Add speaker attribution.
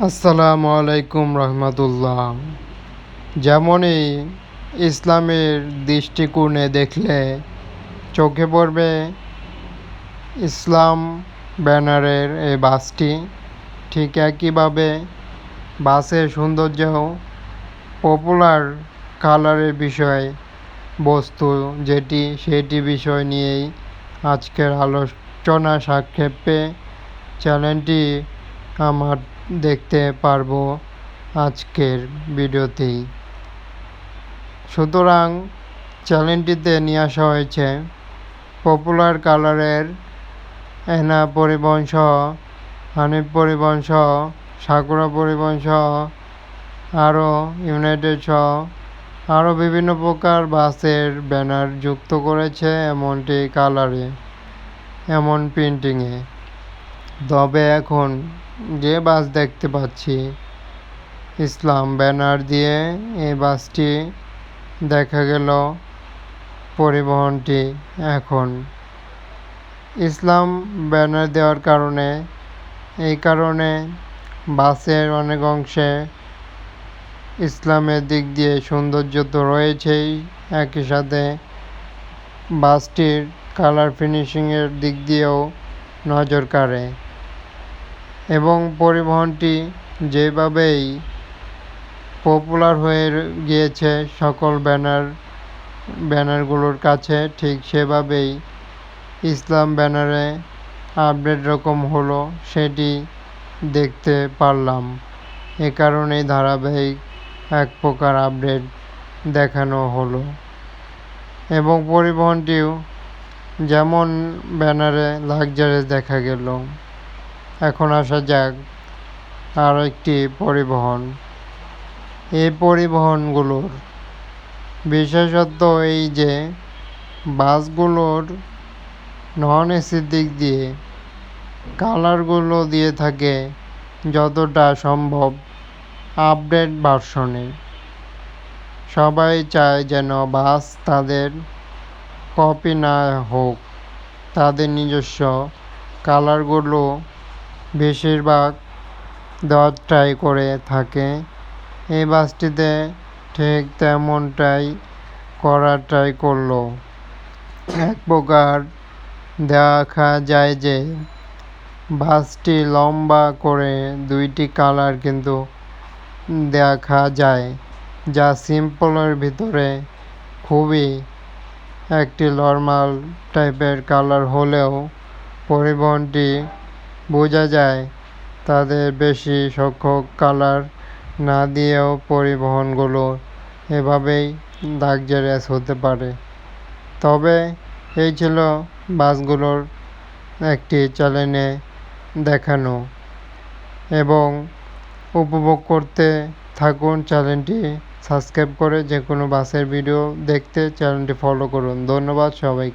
Speaker 1: আসসালামু আলাইকুম রহমতুল্লাহ। যেমনই ইসলামের দৃষ্টিকোণে দেখলে চোখে পড়বে ইসলাম ব্যানারের এই বাসটি, ঠিক একইভাবে বাসের সৌন্দর্যও পপুলার কালারের বিষয় বস্তু সেটি বিষয় নিয়েই আজকের আলোচনা সাক্ষেপে চ্যানেলটি আমার দেখতে পারবো আজকের ভিডিওতেই। সুতরাং চ্যানেলটিতে নিয়ে আসা হয়েছে পপুলার কালারের এনা পরিবহন সহ, হানিফ পরিবহন সহ, সাকুরা পরিবহন সহ, আরও ইউনাইটেড সহ আরও বিভিন্ন প্রকার বাসের ব্যানার যুক্ত করেছে এমনটি কালারে, এমন প্রিন্টিংয়ে। তবে এখন যে বাস দেখতে পাচ্ছি ইসলাম ব্যানার দিয়ে, এই বাসটি দেখা গেল পরিবহনটি এখন ইসলাম ব্যানার দেওয়ার কারণে, এই কারণে বাসের অনেক অংশে ইসলামের দিক দিয়ে সৌন্দর্য তো রয়েছেই, একই সাথে বাসটির কালার ফিনিশিংয়ের দিক দিয়েও নজর কাড়ে। এবং পরিবহনটি যেভাবেই পপুলার হয়ে গিয়েছে সকল ব্যানারগুলোর কাছে, ঠিক সেভাবেই ইসলাম ব্যানারে আপডেট রকম হলো সেটি দেখতে পারলাম। এ কারণেই ধারাবাহিক এক প্রকার আপডেট দেখানো হলো। এবং পরিবহনটিও যেমন ব্যানারে লাক্সারিয়াস দেখা গেল। এখন আসা যাক আর একটি পরিবহন। এই পরিবহনগুলোর বিশেষত্ব এই যে বাসগুলোর নন এসির দিক দিয়ে কালারগুলো দিয়ে থাকে যতটা সম্ভব আপডেট ভার্সনের। সবাই চায় যেন বাস তাদের কপি না হোক, তাদের নিজস্ব কালারগুলো বেশিরভাগ দেওয়ার ট্রাই করে থাকে। এই বাসটিতে ঠিক তেমনটাই করার ট্রাই করলো। এক প্রকার দেখা যায় যে বাসটি লম্বা করে দুইটি কালার কিন্তু দেখা যায়, যা সিম্পলের ভিতরে খুবই একটি নর্মাল টাইপের কালার হলেও পরিবহনটি বোঝা যায় তাদের বেশি সংখ্যক কালার না দিয়েও পরিবহনগুলো এভাবেই লাক্সারিয়াস হতে পারে। তবে এই ছিল বাসগুলোর একটি চ্যানেলে দেখানো, এবং উপভোগ করতে থাকুন। চ্যানেলটি সাবস্ক্রাইব করে যে কোনো বাসের ভিডিও দেখতে চ্যানেলটি ফলো করুন। ধন্যবাদ সবাইকে।